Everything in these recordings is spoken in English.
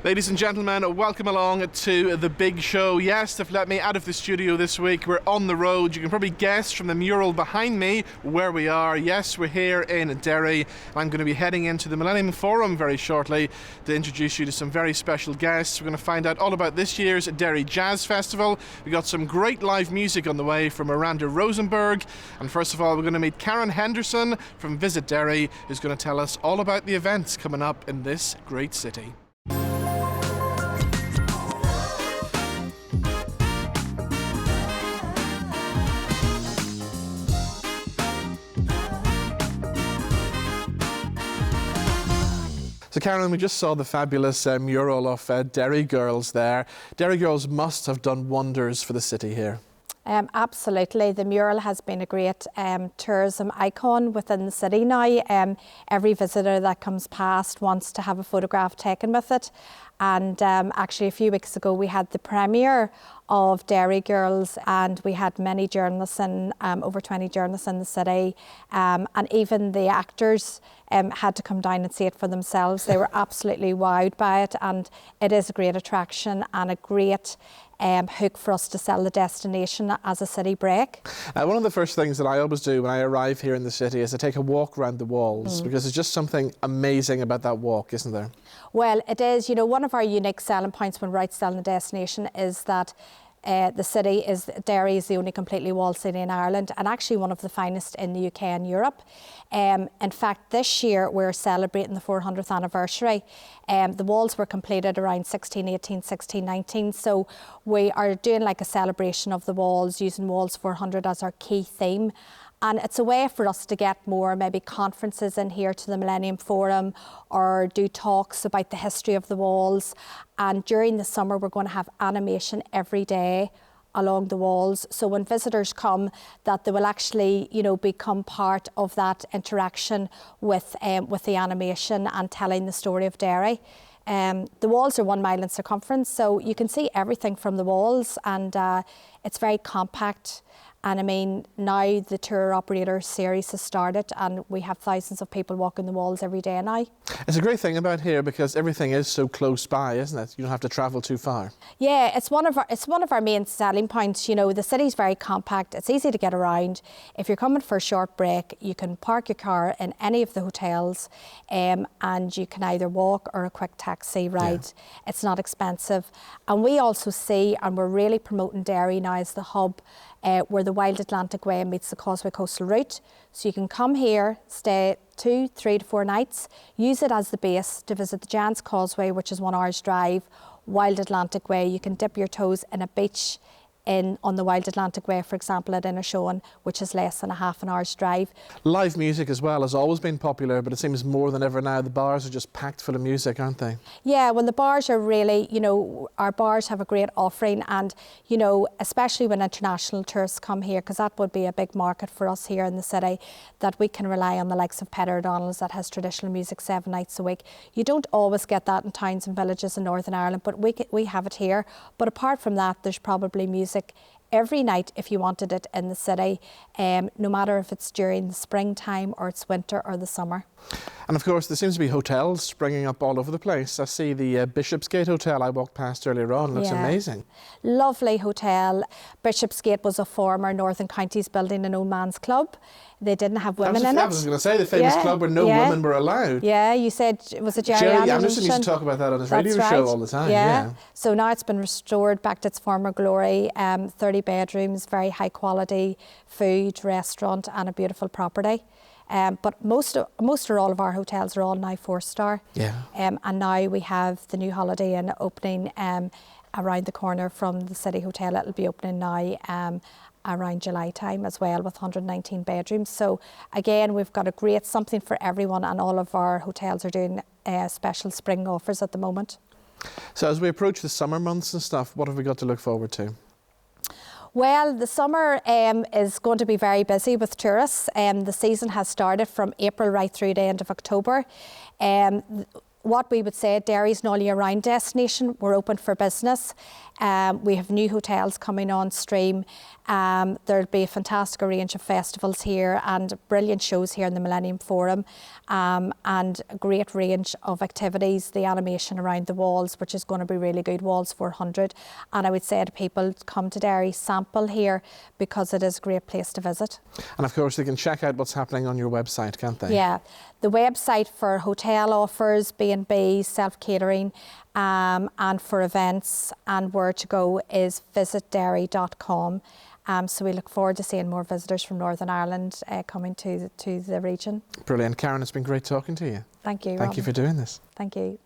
Ladies and gentlemen, welcome along to the big show. Yes, they've let me out of the studio this week. We're on the road. You can probably guess from the mural behind me where we are. Yes, we're here in Derry. I'm going to be heading into the Millennium Forum very shortly to introduce you to some very special guests. We're going to find out all about this year's Derry Jazz Festival. We've got some great live music on the way from Mirenda Rosenberg. And first of all, we're going to meet Henderson from Visit Derry, who's going to tell us all about the events coming up in this great city. So Karen, we just saw the fabulous mural of Derry girls there. Derry girls must have done wonders for the city here. Absolutely. The mural has been a great tourism icon within the city now. Every visitor that comes past wants to have a photograph taken with it. And actually a few weeks ago we had the premiere of Derry Girls, and we had many journalists in, over 20 journalists in the city, and even the actors had to come down and see it for themselves. They were absolutely wowed by it, and it is a great attraction and a great hook for us to sell the destination as a city break. One of the first things that I always do when I arrive here in the city is to take a walk around the walls, because there's just something amazing about that walk, isn't there? Well, it is. You know, one of our unique selling points when we're out selling the destination is that Derry is the only completely walled city in Ireland, and actually one of the finest in the UK and Europe. In fact, this year we're celebrating the 400th anniversary. The walls were completed around 1618, 1619, so we are doing like a celebration of the walls, using Walls 400 as our key theme. And it's a way for us to get more maybe conferences in here to the Millennium Forum, or do talks about the history of the walls. And during the summer, we're going to have animation every day along the walls. So when visitors come, that they will actually, you know, become part of that interaction with the animation and telling the story of Derry. The walls are 1 mile in circumference, so you can see everything from the walls, and it's very compact. And I mean, now the tour operator series has started, and we have thousands of people walking the walls every day now. It's a great thing about here because everything is so close by, isn't it? You don't have to travel too far. Yeah, it's one of our main selling points. You know, the city's very compact. It's easy to get around. If you're coming for a short break, you can park your car in any of the hotels, and you can either walk or a quick taxi ride. Yeah. It's not expensive. And we also see, and we're really promoting Derry now as the hub, where the Wild Atlantic Way meets the Causeway Coastal Route. So you can come here, stay 2, 3 to 4 nights, use it as the base to visit the Giant's Causeway, which is 1 hour's drive. Wild Atlantic Way, you can dip your toes in a beach on the Wild Atlantic Way, for example, at Innishowen, which is less than a half an hour's drive. Live music as well has always been popular, but it seems more than ever now the bars are just packed full of music, aren't they? Yeah, well, the bars are really, you know, our bars have a great offering, and, you know, especially when international tourists come here, because that would be a big market for us here in the city, that we can rely on the likes of Peter O'Donnell's that has traditional music 7 nights a week. You don't always get that in towns and villages in Northern Ireland, but we have it here. But apart from that, there's probably music every night if you wanted it in the city, no matter if it's during the springtime or it's winter or the summer. And of course there seems to be hotels springing up all over the place. I see the Bishopsgate Hotel I walked past earlier on. It looks amazing. Lovely hotel. Bishopsgate was a former Northern Counties building, an old man's club. They didn't have women in it. I was going to say the famous club where no women were allowed. Yeah, you said it was a Jerry Anderson used to talk about that on his radio show all the time. Yeah. So now it's been restored back to its former glory. 30 bedrooms, very high quality food, restaurant, and a beautiful property. But most or all of our hotels are all now 4-star. Yeah. And now we have the new Holiday Inn opening around the corner from the City Hotel. It'll be opening now around July time as well, with 119 bedrooms. So again, we've got a great something for everyone, and all of our hotels are doing special spring offers at the moment. So as we approach the summer months and stuff, what have we got to look forward to? Well, the summer is going to be very busy with tourists. The season has started from April right through the end of October. what we would say, Derry's an all-year-round destination. We're open for business. We have new hotels coming on stream. There'll be a fantastic range of festivals here and brilliant shows here in the Millennium Forum, and a great range of activities, the animation around the walls, which is going to be really good, Walls 400. And I would say to people, come to Derry, sample here, because it is a great place to visit. And of course, they can check out what's happening on your website, can't they? Yeah, the website for hotel offers, B&B, self-catering, and for events and where to go is visitderry.com. So we look forward to seeing more visitors from Northern Ireland coming to the region. Brilliant. Karen, it's been great talking to you. Thank you, Thank you for doing this. Thank you.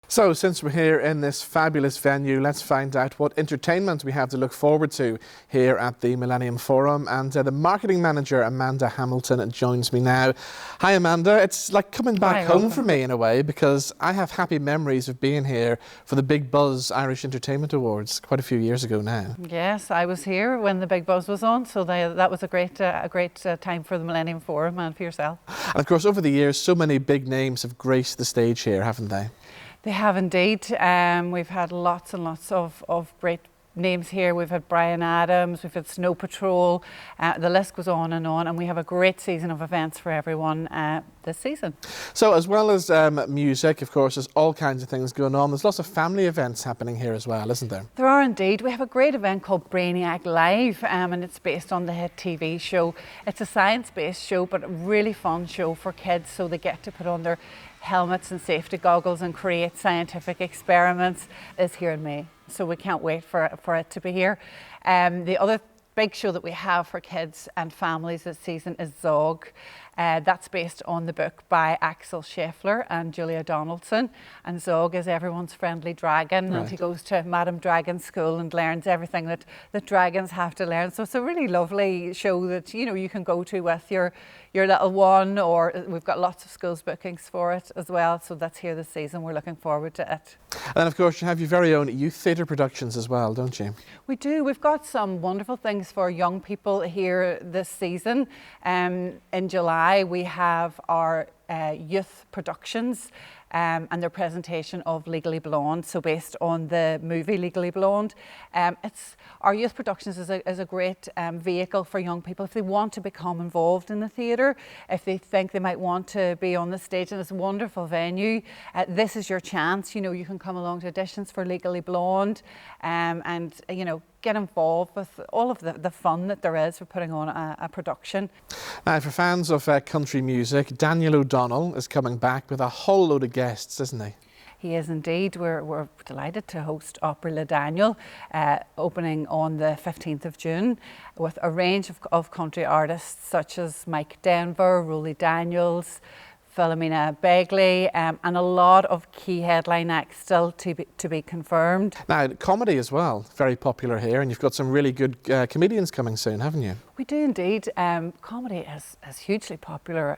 So, since we're here in this fabulous venue, let's find out what entertainment we have to look forward to here at the Millennium Forum. And the marketing manager, Amanda Hamilton, joins me now. Hi, Amanda. It's like coming back home for me in a way, because I have happy memories of being here for the Big Buzz Irish Entertainment Awards quite a few years ago now. Yes, I was here when the Big Buzz was on, so that was a great time for the Millennium Forum and for yourself. And of course, over the years, so many big names have graced the stage here, haven't they? They have indeed. We've had lots and lots of great names here. We've had Bryan Adams, we've had Snow Patrol, the list goes on, and we have a great season of events for everyone this season. So as well as music, of course, there's all kinds of things going on. There's lots of family events happening here as well, isn't there? There are indeed. We have a great event called Brainiac Live, and it's based on the hit TV show. It's a science-based show, but a really fun show for kids, so they get to put on their helmets and safety goggles and create scientific experiments. Is here in May, so we can't wait for it to be here. The other big show that we have for kids and families this season is Zog. That's based on the book by Axel Scheffler and Julia Donaldson. And Zog is everyone's friendly dragon, and he goes to Madame Dragon's school and learns everything that dragons have to learn. So it's a really lovely show that you can go to with your little one, or we've got lots of schools bookings for it as well. So that's here this season. We're looking forward to it. And then of course you have your very own youth theatre productions as well, don't you? We do. We've got some wonderful things for young people here this season. In July we have our youth productions and their presentation of Legally Blonde, so based on the movie Legally Blonde. Our youth productions is a great vehicle for young people if they want to become involved in the theatre, if they think they might want to be on the stage in this wonderful venue. This is your chance. You can come along to auditions for Legally Blonde and get involved with all of the fun that there is for putting on a production. Now, for fans of country music, Daniel O'Donnell is coming back with a whole load of guests, isn't he? He is indeed. We're delighted to host Opera Le Daniel, opening on the 15th of June, with a range of country artists such as Mike Denver, Roly Daniels, Philomena Begley, and a lot of key headline acts still to be confirmed. Now, comedy as well, very popular here, and you've got some really good comedians coming soon, haven't you? We do indeed. Comedy is hugely popular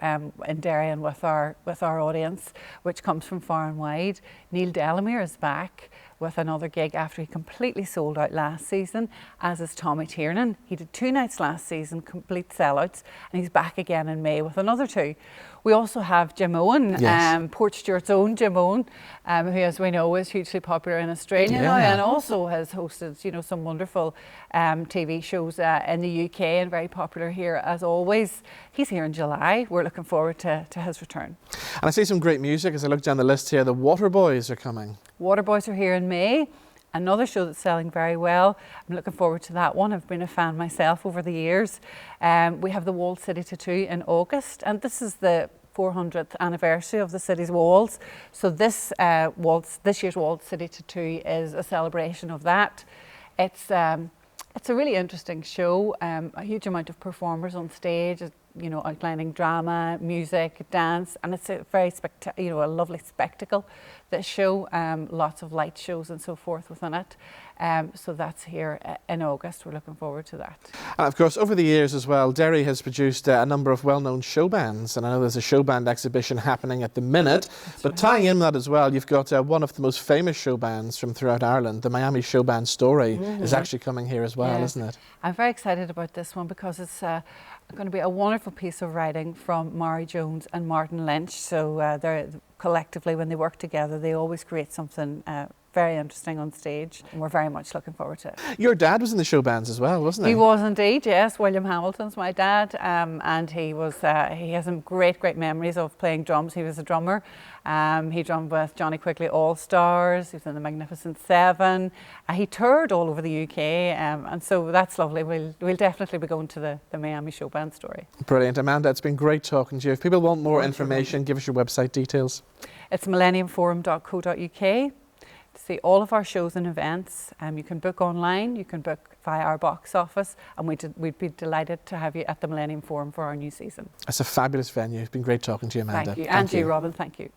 in Derry and with our audience, which comes from far and wide. Neil Delamere is back with another gig after he completely sold out last season, as is Tommy Tiernan. He did 2 nights last season, complete sellouts, and he's back again in May with another 2. We also have Jim Owen, yes. Port Stewart's own Jim Owen, who, as we know, is hugely popular in Australia now, and also has hosted, some wonderful TV shows in the UK and very popular here as always. He's here in July. We're looking forward to his return. And I see some great music as I look down the list here. The Waterboys are coming. Waterboys are here in May. Another show that's selling very well. I'm looking forward to that one. I've been a fan myself over the years. We have the Walled City Tattoo in August, and this is the 400th anniversary of the city's walls. So this year's Walled City Tattoo is a celebration of that. It's a really interesting show. A huge amount of performers on stage. you know, outlining drama, music, dance, and it's a very a lovely spectacle, this show. Lots of light shows and so forth within it. So that's here in August. We're looking forward to that. And of course, over the years as well, Derry has produced a number of well-known show bands, and I know there's a show band exhibition happening at the minute. But tying in that as well, you've got one of the most famous show bands from throughout Ireland, the Miami Show Band Story, is actually coming here as well, isn't it? I'm very excited about this one because it's going to be a wonderful piece of writing from Mary Jones and Martin Lynch. So they're collectively, when they work together, they always create something very interesting on stage, and we're very much looking forward to it. Your dad was in the show bands as well, wasn't he? He was indeed, yes. William Hamilton's my dad, and he has some great memories of playing drums. He was a drummer. He drummed with Johnny Quigley All-Stars. He was in the Magnificent Seven. He toured all over the UK, and so that's lovely. We'll definitely be going to the Miami Show Band Story. Brilliant. Amanda, it's been great talking to you. If people want more information, give us your website details. It's millenniumforum.co.uk. To see all of our shows and events. You can book online, you can book via our box office, and we'd be delighted to have you at the Millennium Forum for our new season. It's a fabulous venue. It's been great talking to you, Amanda. Thank you. And you, Robin. Thank you.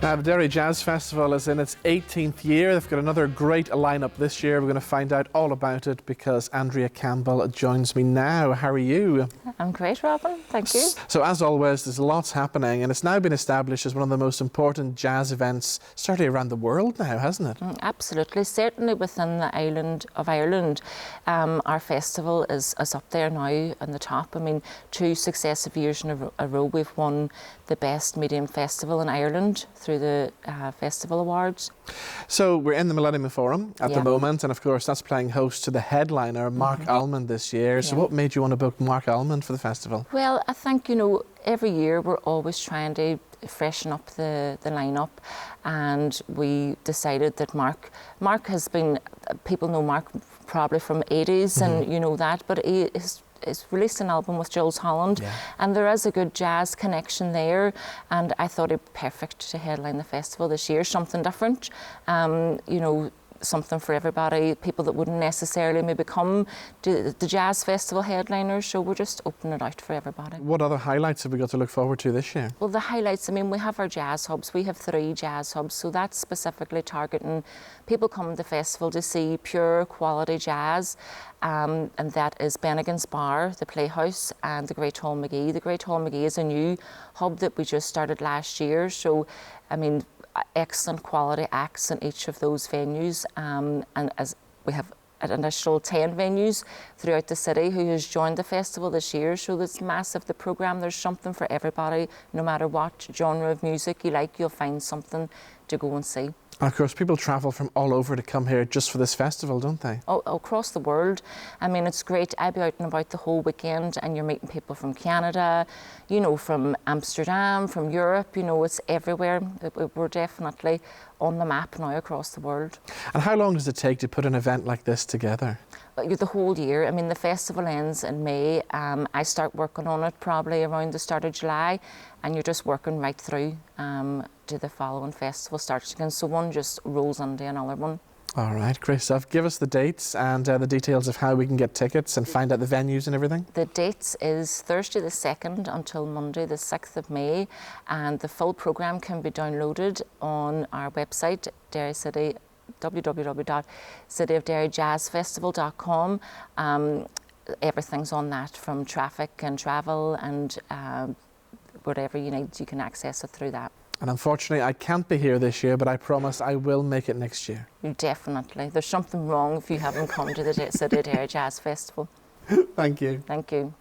Now, the Derry Jazz Festival is in its 18th year. They've got another great lineup this year. We're going to find out all about it because Andrea Campbell joins me now. How are you? I'm great, Robin. Thank you. So, as always, there's lots happening, and it's now been established as one of the most important jazz events, certainly around the world now, hasn't it? Absolutely. Certainly within the island of Ireland. Our festival is up there now on the top. I mean, 2 successive years in a row, we've won the Best Medium Festival in Ireland through the Festival Awards. So we're in the Millennium Forum at the moment, and of course that's playing host to the headliner, Mark Almond, this year. So what made you want to book Mark Almond for the festival? Well, I think, you know, every year we're always trying to freshen up the lineup, and we decided that Mark has been, people know Mark probably from 80s and you know that, but he is released an album with Jules Holland, and there is a good jazz connection there, and I thought it perfect to headline the festival this year, something different, you know, something for everybody, people that wouldn't necessarily maybe come to the Jazz Festival headliners, so we're just opening it out for everybody. What other highlights have we got to look forward to this year? Well, the highlights, I mean, we have our jazz hubs. We have 3 jazz hubs, so that's specifically targeting people coming to the festival to see pure quality jazz, and that is Bennigan's Bar, the Playhouse, and the Great Hall McGee. The Great Hall McGee is a new hub that we just started last year, so, I mean, excellent quality acts in each of those venues, and as we have an additional 10 venues throughout the city who has joined the festival this year, so it's massive, the programme. There's something for everybody. No matter what genre of music you like, you'll find something to go and see. And of course, people travel from all over to come here just for this festival, don't they? Oh, across the world. I mean, it's great. I'll be out and about the whole weekend, and you're meeting people from Canada, you know, from Amsterdam, from Europe, you know, it's everywhere. We're definitely on the map now across the world. And how long does it take to put an event like this together? The whole year. I mean, the festival ends in May. I start working on it probably around the start of July, and you're just working right through to the following festival starts again. So one just rolls into another one. All right, great stuff. Give us the dates and the details of how we can get tickets and find out the venues and everything. The dates is Thursday the 2nd until Monday the 6th of May, and the full programme can be downloaded on our website, Derry City, www.cityofderryjazzfestival.com. Everything's on that, from traffic and travel and whatever you need, you can access it through that. And unfortunately, I can't be here this year, but I promise I will make it next year. Definitely. There's something wrong if you haven't come to the City of Derry Jazz Festival. Thank you. Thank you.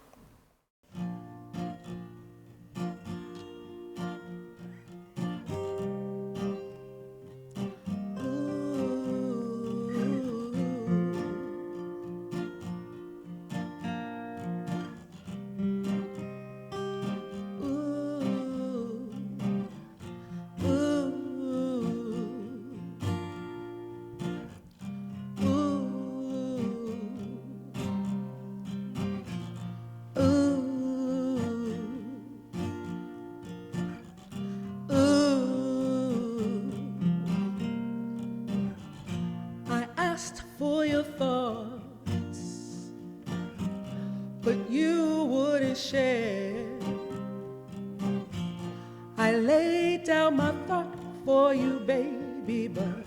I laid down my thought for you, baby, but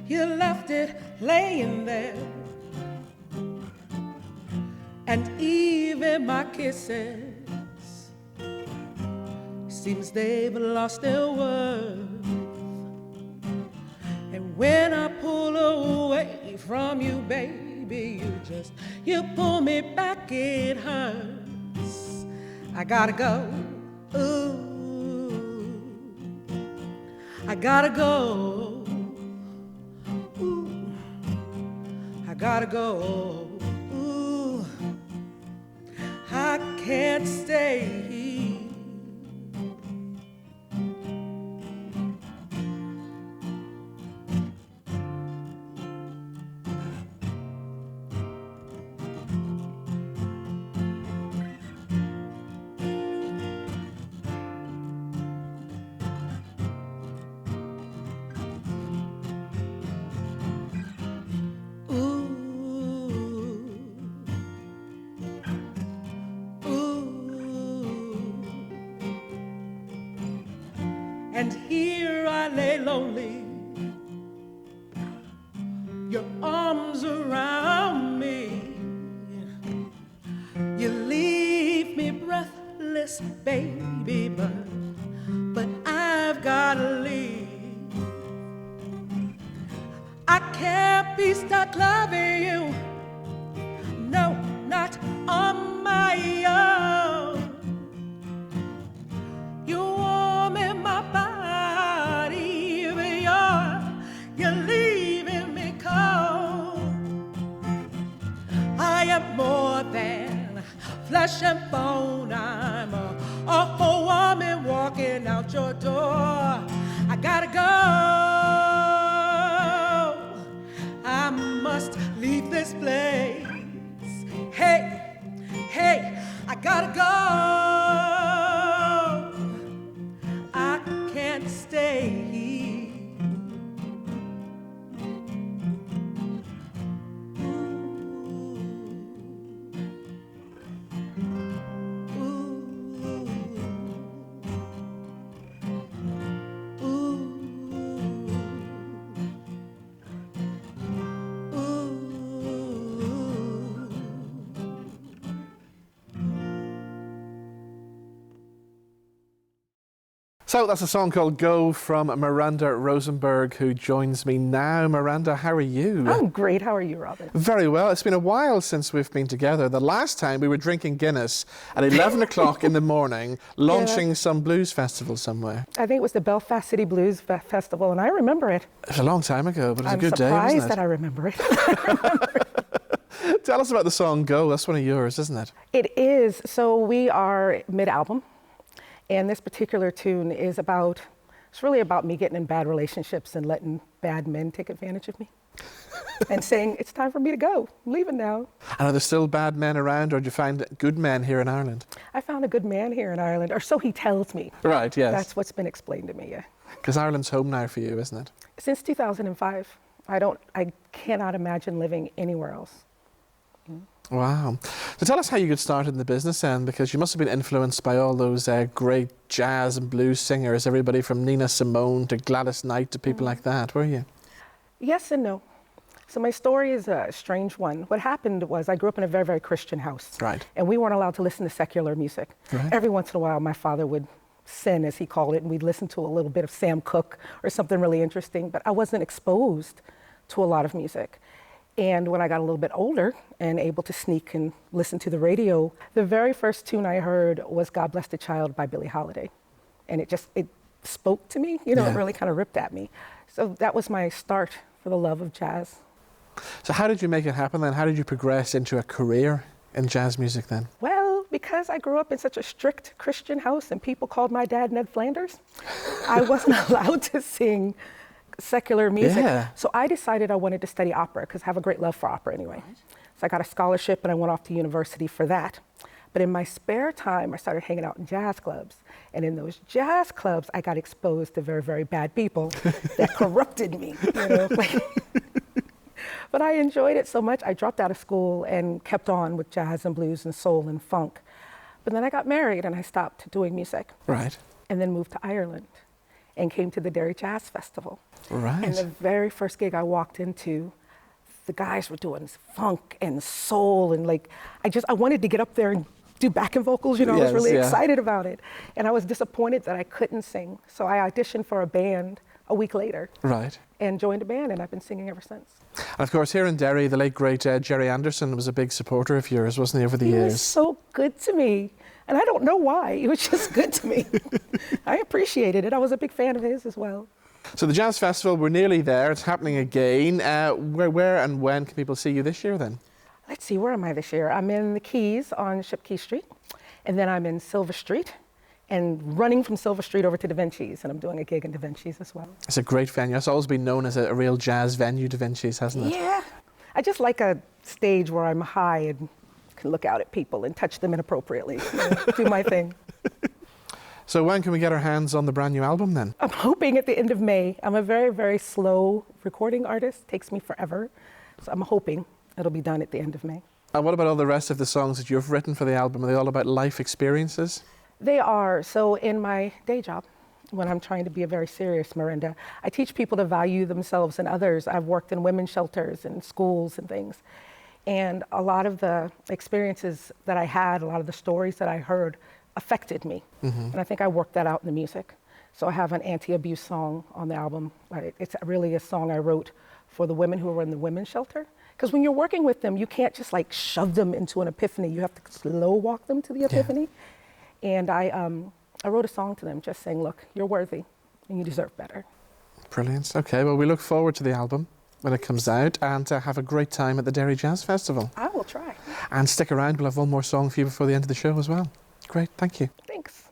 you left it laying there. And even my kisses seems they've lost their worth. And when I pull away from you, baby, you pull me back, it hurts. I gotta go, ooh, I gotta go, ooh, I gotta go, ooh, I can't stay here. And here I lay lonely, your arms around me. You leave me breathless, baby, but I've gotta leave. I can't be stuck loving you, no, not on my own. You warm in my body, but you're leaving me cold. I am more than flesh and bone. I'm a whole woman walking out your door. I gotta go. I must leave this place. Hey, hey, I gotta go. I can't stay here. So that's a song called Go from Mirenda Rosenberg, who joins me now. Mirenda, how are you? I'm great. How are you, Robin? Very well. It's been a while since we've been together. The last time we were drinking Guinness at 11 o'clock in the morning, launching some blues festival somewhere. I think it was the Belfast City Blues Festival, and I remember it. It was a long time ago, but it was a good day, I'm wasn't surprised it? that I remember it. Tell us about the song Go. That's one of yours, isn't it? It is. So we are mid-album, and this particular tune is about, it's really about me getting in bad relationships and letting bad men take advantage of me. And saying, it's time for me to go. I'm leaving now. And are there still bad men around, or do you find good men here in Ireland? I found a good man here in Ireland, or so he tells me. Right, yes. That's what's been explained to me, yeah. Because Ireland's home now for you, isn't it? Since 2005. I cannot imagine living anywhere else. Wow. So tell us how you got started in the business then, because you must have been influenced by all those great jazz and blues singers, everybody from Nina Simone to Gladys Knight to people like that, were you? Yes and no. So my story is a strange one. What happened was I grew up in a very, very Christian house. Right. And we weren't allowed to listen to secular music. Right. Every once in a while, my father would sin, as he called it, and we'd listen to a little bit of Sam Cooke or something really interesting, but I wasn't exposed to a lot of music. And when I got a little bit older and able to sneak and listen to the radio, the very first tune I heard was God Bless the Child by Billie Holiday. And it spoke to me, you know, Yeah. It really kind of ripped at me. So that was my start for the love of jazz. So how did you make it happen then? How did you progress into a career in jazz music then? Well, because I grew up in such a strict Christian house and people called my dad Ned Flanders, I wasn't allowed to sing secular music. Yeah. So I decided I wanted to study opera because I have a great love for opera anyway. So I got a scholarship and I went off to university for that. But in my spare time, I started hanging out in jazz clubs. And in those jazz clubs, I got exposed to very, very bad people that corrupted me, you know. But I enjoyed it so much, I dropped out of school and kept on with jazz and blues and soul and funk. But then I got married and I stopped doing music. Right. and then moved to Ireland and came to the Derry Jazz Festival. Right. And the very first gig I walked into, the guys were doing funk and soul, and like, I wanted to get up there and do backing vocals, you know, I was really excited about it. And I was disappointed that I couldn't sing. So I auditioned for a band a week later. Right. And joined a band, and I've been singing ever since. And of course, here in Derry, the late great Jerry Anderson was a big supporter of yours, wasn't he, over the years? He was so good to me. And I don't know why, he was just good to me. I appreciated it. I was a big fan of his as well. So the Jazz Festival, we're nearly there. It's happening again. Where and when can people see you this year then? Let's see, where am I this year? I'm in the Keys on Shipkey Street, and then I'm in Silver Street, and running from Silver Street over to Da Vinci's, and I'm doing a gig in Da Vinci's as well. It's a great venue. It's always been known as a real jazz venue, Da Vinci's, hasn't it? Yeah. I just like a stage where I'm high and can look out at people and touch them inappropriately, you know, do my thing. So when can we get our hands on the brand new album then? I'm hoping at the end of May. I'm a very, very slow recording artist. Takes me forever. So I'm hoping it'll be done at the end of May. And what about all the rest of the songs that you've written for the album? Are they all about life experiences? They are. So in my day job, when I'm trying to be a very serious Mirenda, I teach people to value themselves and others. I've worked in women's shelters and schools and things. And a lot of the experiences that I had, a lot of the stories that I heard affected me. And I think I worked that out in the music. So I have an anti-abuse song on the album. It's really a song I wrote for the women who were in the women's shelter. Because when you're working with them, you can't just like shove them into an epiphany. You have to slow walk them to the epiphany. And I wrote a song to them just saying, look, you're worthy and you deserve better. Brilliant. Okay, well, we look forward to the album when it comes out, and have a great time at the Derry Jazz Festival. I will try. And stick around, we'll have one more song for you before the end of the show as well. Great, thank you. Thanks.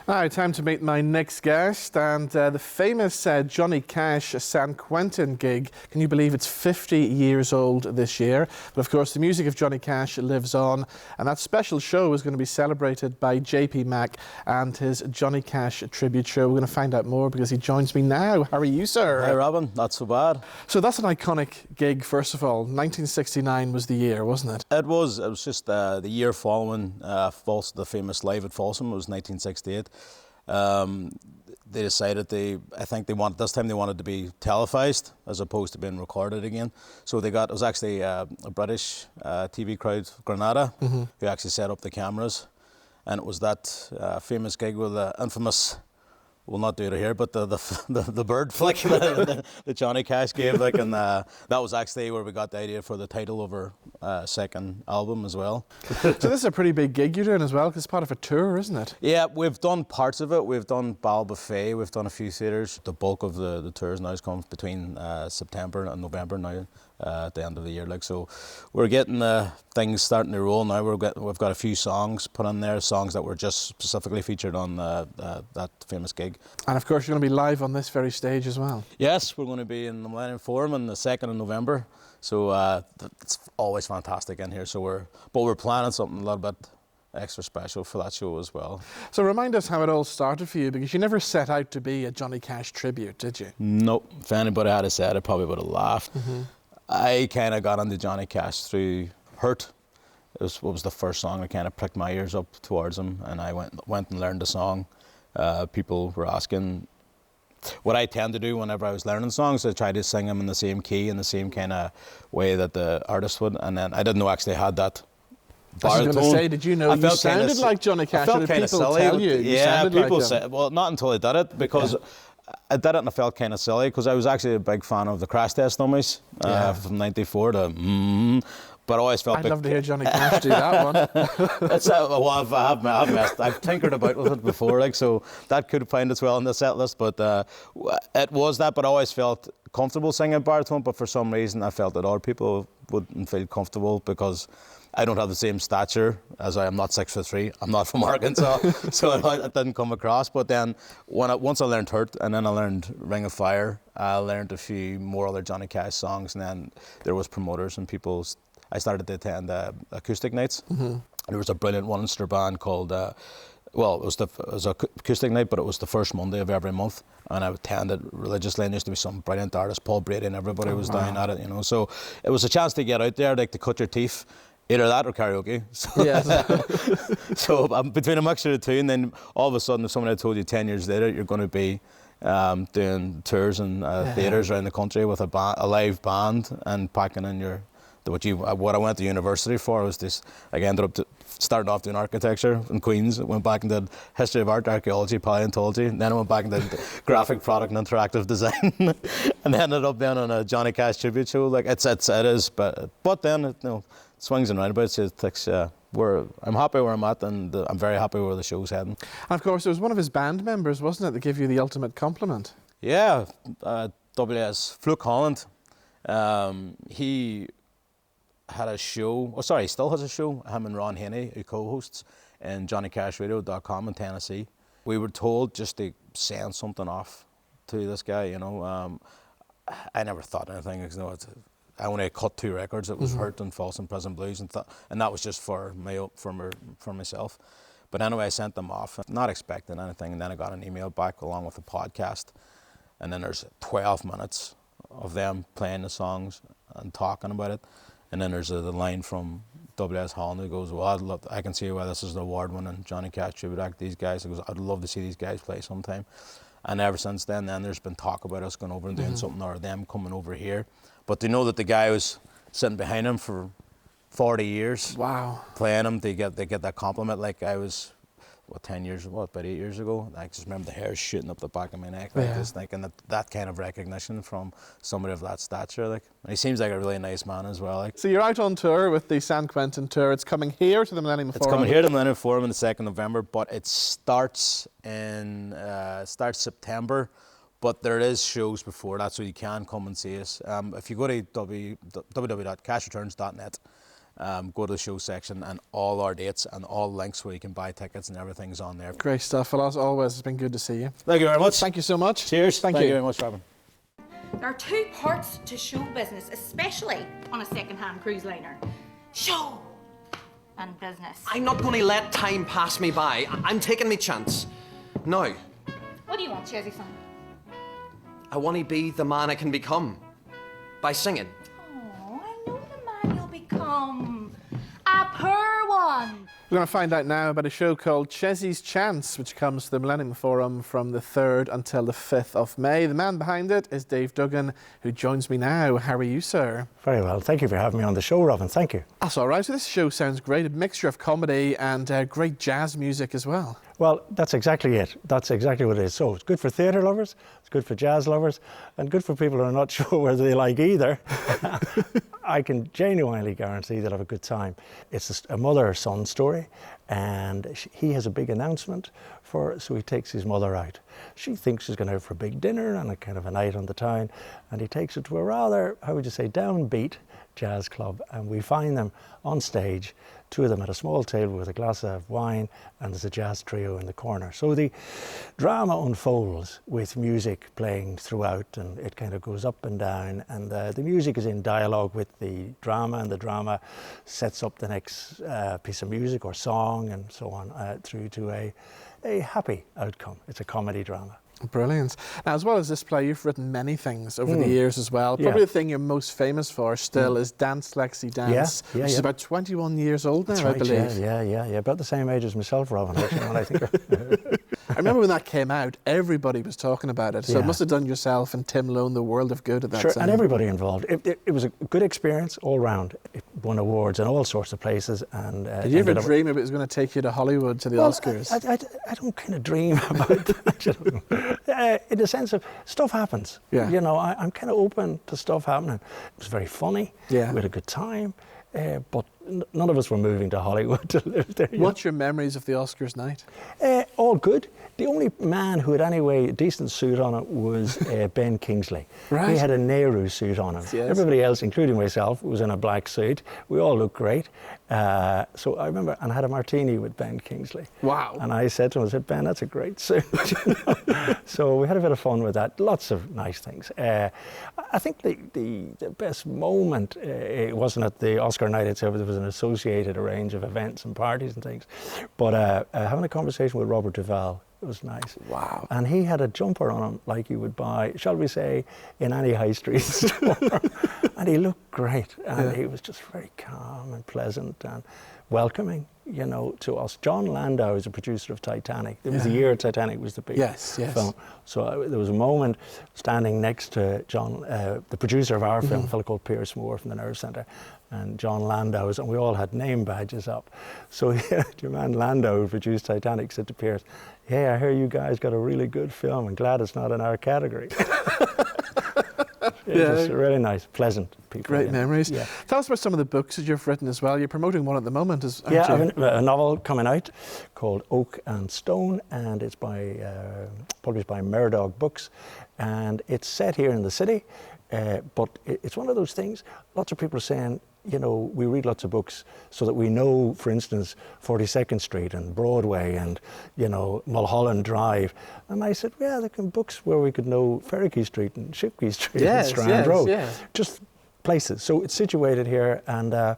All right, time to meet my next guest, and the famous Johnny Cash San Quentin gig. Can you believe it's 50 years old this year? But of course, the music of Johnny Cash lives on, and that special show is going to be celebrated by JP Mac and his Johnny Cash tribute show. We're going to find out more because he joins me now. How are you, sir? Hi, Robin. Not so bad. So that's an iconic gig, first of all. 1969 was the year, wasn't it? It was. It was just the year following the famous Live at Folsom. It was 1968. They decided this time they wanted to be televised as opposed to being recorded again. So it was actually a British TV crowd, Granada, who actually set up the cameras, and it was that famous gig with the infamous. We'll not do it here, but the bird flick that Johnny Cash gave, and that was actually where we got the idea for the title of our second album as well. So this is a pretty big gig you're doing as well, because it's part of a tour, isn't it? Yeah, we've done parts of it. We've done Bal Buffet, we've done a few theatres. The bulk of the tours now has come between September and November now. At the end of the year, so we're getting things starting to roll now. We've got a few songs put on there, songs that were just specifically featured on that famous gig. And of course, you're going to be live on this very stage as well. Yes, we're going to be in the Millennium Forum on the 2nd of November. So it's always fantastic in here. So we're planning something a little bit extra special for that show as well. So remind us how it all started for you, because you never set out to be a Johnny Cash tribute, did you? Nope. If anybody had said it, I probably would have laughed. I kind of got into Johnny Cash through Hurt. It was the first song that kind of pricked my ears up towards him, and I went and learned the song. People were asking what I tend to do whenever I was learning songs. I try to sing them in the same key, in the same kind of way that the artist would, and then I didn't know I actually had that baritone. I was going to say, did you know you sounded like Johnny Cash? I felt kind of silly. Tell you yeah, people like say, well, not until I did it, because I did it and I felt kind of silly, because I was actually a big fan of the Crash Test Dummies from '94 to but I always felt I'd love to hear Johnny Cash do that one. It's well, I've tinkered about with it before, so that could find its well in the set list. But it was that. But I always felt comfortable singing baritone. But for some reason, I felt that other people wouldn't feel comfortable, because I don't have the same stature as I am. Not 6'3". I'm not from Arkansas, so it didn't come across. But then once I learned Hurt, and then I learned Ring of Fire, I learned a few more other Johnny Cash songs, and then there was promoters and people. I started to attend acoustic nights. There was a brilliant one-instrument band called well, it was an acoustic night, but it was the first Monday of every month, and I attended religiously, and there used to be some brilliant artists, Paul Brady and everybody was down at it, you know. So it was a chance to get out there, like to cut your teeth, either that or karaoke. So, Yes. so between a mixture of the two, and then all of a sudden, if somebody had told you 10 years later you're going to be doing tours and theatres around the country with a live band and packing in what I went to university for was this. I ended up started off doing architecture in Queens, went back and did history of art, archaeology, paleontology, and then I went back and did graphic product and interactive design, and then ended up being on a Johnny Cash tribute show. Like it is, but then you know, swings and roundabouts. It takes. I'm happy where I'm at, and I'm very happy where the show's heading. And of course, it was one of his band members, wasn't it, that gave you the ultimate compliment? Yeah, WS Fluke Holland. He had a show, he still has a show, him and Ron Haney, who co-hosts in JohnnyCashRadio.com in Tennessee. We were told just to send something off to this guy, you know. I never thought anything, you know, I only cut 2 records. It was Hurt and Folsom Prison Blues, and that was just for myself. But anyway, I sent them off, not expecting anything, and then I got an email back along with a podcast, and then there's 12 minutes of them playing the songs and talking about it. And then there's the line from W.S. Holland who goes, well, I can see why this is the award-winning Johnny Cash tribute act. These guys, he goes, I'd love to see these guys play sometime. And ever since then there's been talk about us going over and doing something, or them coming over here. But to know that the guy was sitting behind him for 40 years, wow, playing him, they get that compliment. Like I was, about 8 years ago, I just remember the hair shooting up the back of my neck, like this, like, and that kind of recognition from somebody of that stature, like. And he seems like a really nice man as well, like. So you're out on tour with the San Quentin tour. It's coming here to the Millennium Forum. It's coming here to the Millennium Forum on the 2nd of November, but it starts September. But there is shows before that, so you can come and see us. If you go to www.cashreturns.net, go to the show section, and all our dates and all links where you can buy tickets and everything's on there. Great stuff. Well, as always, it's been good to see you. Thank you very much. Thank you so much. Cheers. Thank you very much, Robin. There are 2 parts to show business, especially on a second-hand cruise liner. Show and business. I'm not going to let time pass me by. I'm taking my chance. Now. What do you want, Chezzie son? I want to be the man I can become by singing. Oh, I know the man you'll become. A poor one. We're going to find out now about a show called Chezzie's Chance, which comes to the Millennium Forum from the 3rd until the 5th of May. The man behind it is Dave Duggan, who joins me now. How are you, sir? Very well. Thank you for having me on the show, Robin. Thank you. That's all right. So this show sounds great. A mixture of comedy and great jazz music as well. Well, that's exactly it. That's exactly what it is. So it's good for theatre lovers, it's good for jazz lovers, and good for people who are not sure whether they like either. I can genuinely guarantee that I have a good time. It's a mother-son story, and he has a big announcement so he takes his mother out. She thinks she's going out for a big dinner and a kind of a night on the town, and he takes her to a rather, how would you say, downbeat jazz club, and we find them on stage, 2 of them at a small table with a glass of wine, and there's a jazz trio in the corner. So the drama unfolds with music playing throughout, and it kind of goes up and down, and the music is in dialogue with the drama, and the drama sets up the next piece of music or song and so on through to a happy outcome. It's a comedy drama. Brilliant. Now, as well as this play, you've written many things over the years as well. Probably the thing you're most famous for still is Dance Lexi Dance, which is about 21 years old now, That's I believe. Yeah. About the same age as myself, Robin, actually, when I think I remember when that came out, everybody was talking about it. So it must have done yourself and Tim Lone the world of good at that time. And everybody involved. It was a good experience all round. It won awards in all sorts of places. And did you ever dream it was going to take you to Hollywood, to the Oscars? I don't kind of dream about that, you know. In the sense of stuff happens. Yeah. You know, I'm kind of open to stuff happening. It was very funny. Yeah. We had a good time. But none of us were moving to Hollywood to live there. What's your memories of the Oscars night? All good. The only man who had a decent suit on it was Ben Kingsley. Right. He had a Nehru suit on him. Yes. Everybody else, including myself, was in a black suit. We all looked great. So I remember, and I had a martini with Ben Kingsley. Wow. And I said to him, Ben, that's a great suit. So So we had a bit of fun with that. Lots of nice things. I think the best moment, it wasn't at the Oscar night itself, there was an associated range of events and parties and things. But having a conversation with Robert Duvall, it was nice. Wow. And he had a jumper on him like you would buy, shall we say, in any high street store. And he looked great. And he was just very calm and pleasant and welcoming, you know, to us. John Landau is a producer of Titanic. It was the year Titanic was the big film. So there was a moment standing next to John, the producer of our film, a fellow called Pierce Moore from the Nerve Centre, and John Landau's, and we all had name badges up. So your man Landau, who produced Titanic, said to Pierce, "Hey, I hear you guys got a really good film. I'm glad it's not in our category." Just really nice, pleasant people. Great memories. Yeah. Tell us about some of the books that you've written as well. You're promoting one at the moment, aren't I you? have a novel coming out called Oak and Stone, and it's published by Murdog Books, and it's set here in the city, but it's one of those things, lots of people are saying, you know, we read lots of books so that we know, for instance, 42nd Street and Broadway and, you know, Mulholland Drive. And I said, yeah, there can books where we could know Ferrickey Street and Shipquay Street and Strand Road. Just places. So it's situated here, and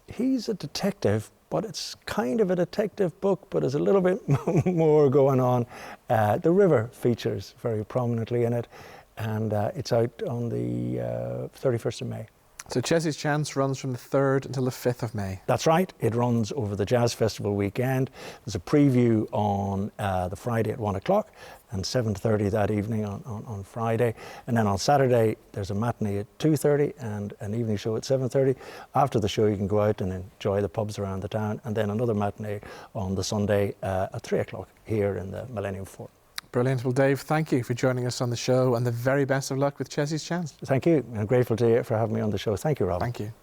he's a detective, but it's kind of a detective book, but there's a little bit more going on. The river features very prominently in it, and it's out on the 31st of May. So Chezzie's Chance runs from the 3rd until the 5th of May. That's right. It runs over the Jazz Festival weekend. There's a preview on the Friday at 1 o'clock and 7:30 that evening on Friday. And then on Saturday, there's a matinee at 2:30 and an evening show at 7:30. After the show, you can go out and enjoy the pubs around the town. And then another matinee on the Sunday at 3 o'clock here in the Millennium Forum. Brilliant. Well, Dave, thank you for joining us on the show, and the very best of luck with Chezzie's Chance. Thank you. I'm grateful to you for having me on the show. Thank you, Rob. Thank you.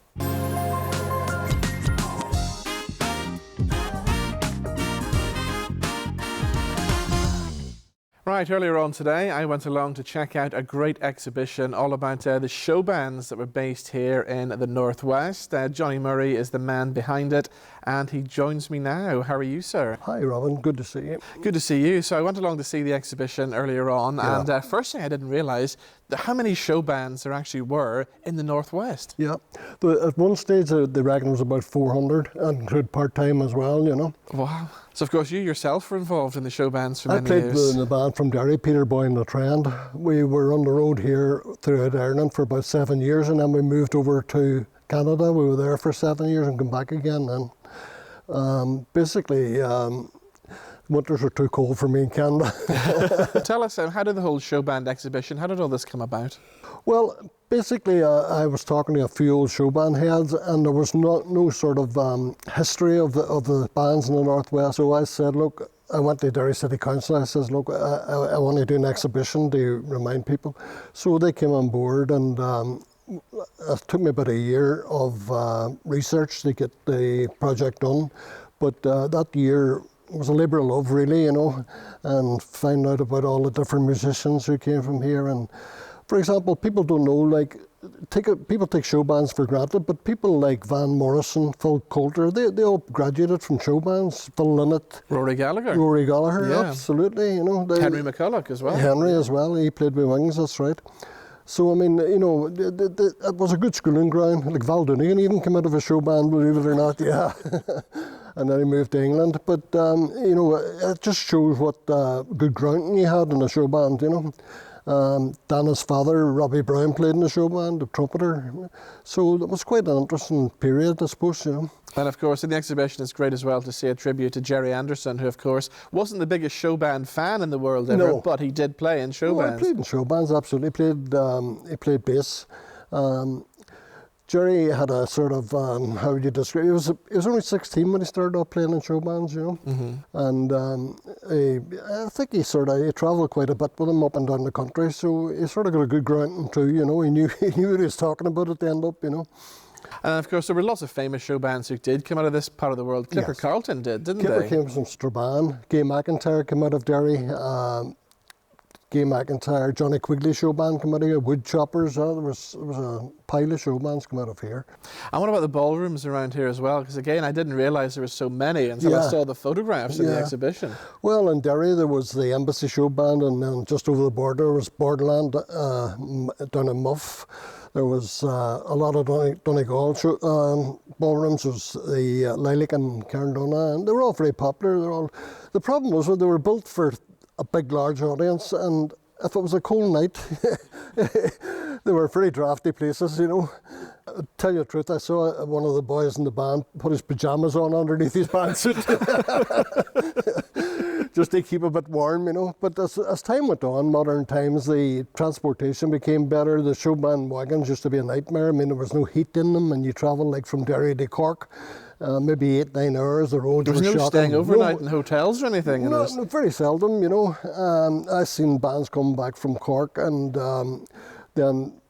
Right, earlier on today, I went along to check out a great exhibition all about the show bands that were based here in the Northwest. Johnny Murray is the man behind it, and he joins me now. How are you, sir? Hi, Robin. Good to see you. Good to see you. So I went along to see the exhibition earlier on, and first thing I didn't realise how many show bands there actually were in the Northwest. Yeah. At one stage, they reckon it was about 400, and include part-time as well, you know. Wow. So, of course, you yourself were involved in the show bands for many years. I played in a band from Derry, Peter Boy and the Trend. We were on the road here throughout Ireland for about 7 years, and then we moved over to Canada. We were there for 7 years and come back again. And basically, winters were too cold for me in Canada. Tell us, how did the whole show band exhibition, how did all this come about? Well, basically, I was talking to a few old show band heads, and there was no sort of history of the bands in the Northwest. So I said, look, I went to Derry City Council. I says, look, I want to do an exhibition to remind people. So they came on board, and it took me about a year of research to get the project done. But that year was a labour of love, really, you know, and find out about all the different musicians who came from here. And for example, people don't know, like, people take show bands for granted, but people like Van Morrison, Phil Coulter, they all graduated from show bands. Phil Lynott, Rory Gallagher, yeah. Absolutely, you know. Henry McCulloch as well. Henry as well, he played with Wings, that's right. So, I mean, you know, it was a good schooling ground. Like Val Doonigan even came out of a show band, believe it or not, yeah. And then he moved to England. But, you know, it just shows what good grounding he had in a show band, you know. Dana's father, Robbie Brown, played in the show band, the trumpeter. So it was quite an interesting period, I suppose, you know. And of course, in the exhibition, it's great as well to see a tribute to Jerry Anderson, who, of course, wasn't the biggest show band fan in the world ever, but he did play in show bands. He played in show bands, absolutely. He played bass. Jerry had a sort of, how would you describe it? He was only 16 when he started off playing in show bands, you know. And I think he travelled quite a bit with him up and down the country, so he sort of got a good grounding too, you know. He knew what he was talking about at the end up, you know. And of course, there were lots of famous show bands who did come out of this part of the world. Clipper Carlton did, didn't they? Clipper came from Strabane. Gay McIntyre came out of Derry. Gay McIntyre, Johnny Quigley show band come out of here, Wood Choppers, there was a pile of show bands come out of here. And what about the ballrooms around here as well? Because again, I didn't realise there were so many until I saw the photographs in the exhibition. Well, in Derry there was the Embassy show band, and then just over the border was Borderland down in Muff. There was a lot of Donegal ballrooms. There was the Lilac and Carndona, and they were all very popular. The problem was that they were built for a big, large audience, and if it was a cold night, they were very drafty places, you know. To tell you the truth, I saw one of the boys in the band put his pyjamas on underneath his pantsuit, just to keep a bit warm, you know. But as time went on, modern times, the transportation became better. The show band wagons used to be a nightmare. I mean, there was no heat in them, and you travelled like from Derry to Cork. Maybe 8-9 hours. The roads were shocking. There was no staying overnight in hotels or anything? No, very seldom, you know. I've seen bands come back from Cork, and then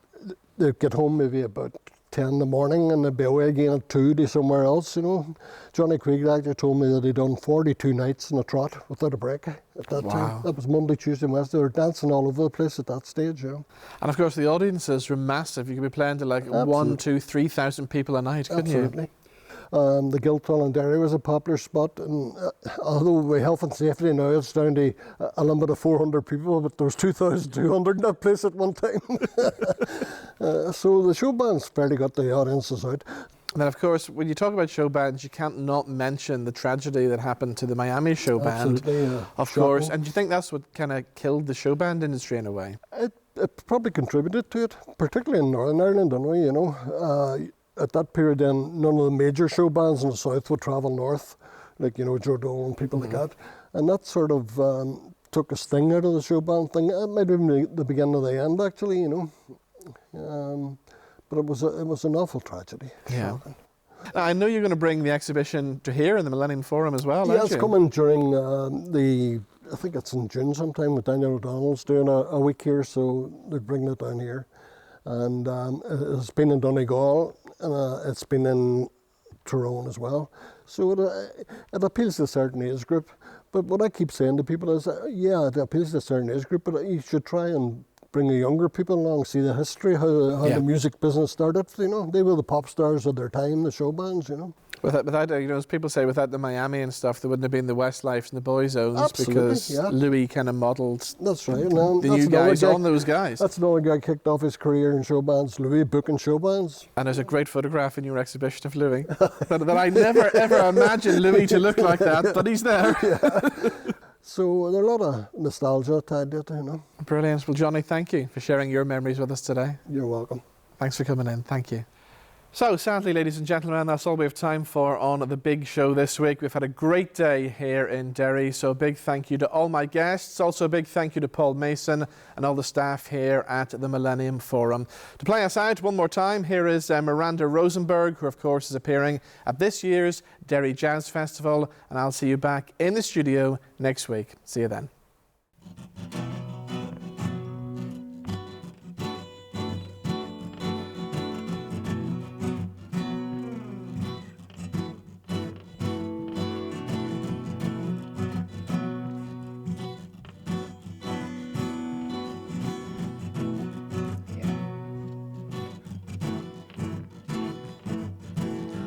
they'd get home maybe about 10 in the morning, and they'd be away again at 2 to somewhere else, you know. Johnny Quigley actually told me that he'd done 42 nights in a trot without a break at that time. That was Monday, Tuesday, and Wednesday. They were dancing all over the place at that stage, you know. And of course the audiences were massive. You could be playing to like 1,000, 2,000, 3,000 people a night, couldn't you? Absolutely. The Guildhall in Derry was a popular spot, and although with health and safety now it's down to a limit of 400 people, but there was 2,200 in that place at one time. So the show bands fairly got the audiences out. And then of course, when you talk about show bands, you can't not mention the tragedy that happened to the Miami show band. Absolutely, of course. And do you think that's what kind of killed the show band industry in a way? It probably contributed to it, particularly in Northern Ireland, anyway, you know. At that period then, none of the major show bands in the south would travel north, like, you know, Joe Dole and people like that. And that sort of took a sting out of the show band thing. It might have been the beginning of the end, actually, you know. But it was an awful tragedy. Yeah. I know you're going to bring the exhibition to here in the Millennium Forum as well, aren't you? Yeah, it's coming during I think it's in June sometime, with Daniel O'Donnell's doing a week here, so they're bringing it down here. And it's been in Donegal, and it's been in Tyrone as well. So it appeals to a certain age group. But what I keep saying to people is, yeah, it appeals to a certain age group, but you should try and bring the younger people along, see the history, how the music business started. You know, they were the pop stars of their time, the show bands, you know. Without, you know, as people say, without the Miami and stuff, there wouldn't have been the Westlifes and the Boy Zones. Absolutely, because Louis kind of modelled the new guys on those guys. That's another guy kicked off his career in show bands, Louis, booking show bands. And there's a great photograph in your exhibition of Louis that I never ever imagined Louis to look like that, but he's there. Yeah. So there's a lot of nostalgia tied to it, you know. Brilliant. Well, Johnny, thank you for sharing your memories with us today. You're welcome. Thanks for coming in. Thank you. So sadly, ladies and gentlemen, that's all we have time for on The Big Show this week. We've had a great day here in Derry, so a big thank you to all my guests. Also a big thank you to Paul Mason and all the staff here at the Millennium Forum. To play us out one more time, here is Mirenda Rosenberg, who of course is appearing at this year's Derry Jazz Festival, and I'll see you back in the studio next week. See you then.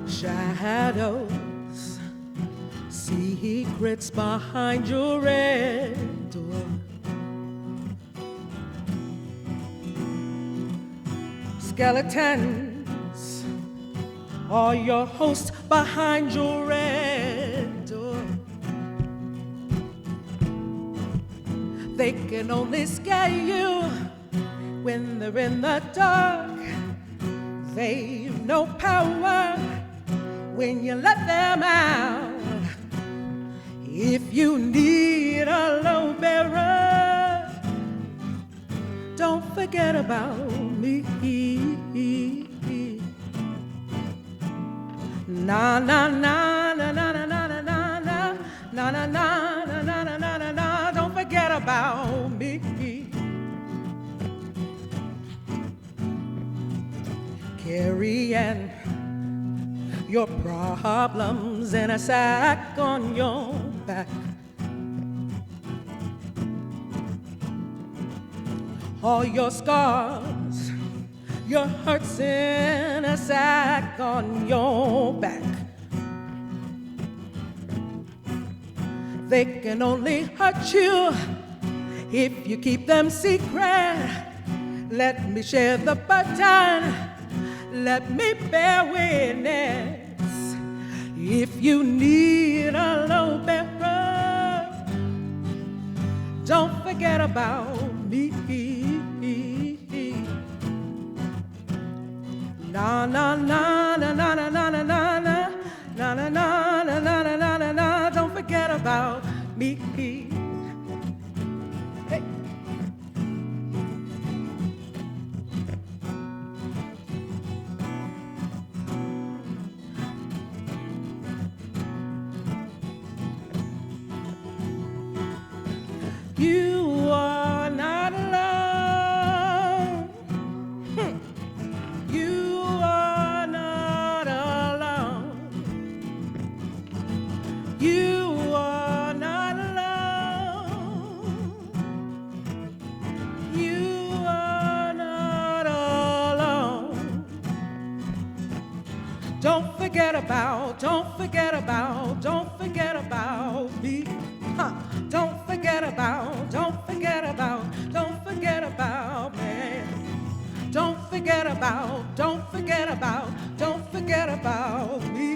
Shadows, secrets behind your red door. Skeletons are your host behind your red door. They can only scare you when they're in the dark. They've no power when you let them out. If you need a load bearer, don't forget about me. Na na na na na na na na na na na na na na na na. Don't forget about me. Carrying your problems in a sack on your back. all your scars, your hurts in a sack on your back. They can only hurt you if you keep them secret. Let me share the burden, let me bear witness. If you need a load bearer, don't forget about me. Na na na na na na na na na na na na na na na na na. Don't forget about me. Hey. You are not alone. You are not alone. You are not alone. You are not alone. Don't forget about me. Huh. Don't forget about me. Don't forget about me. Don't forget about me.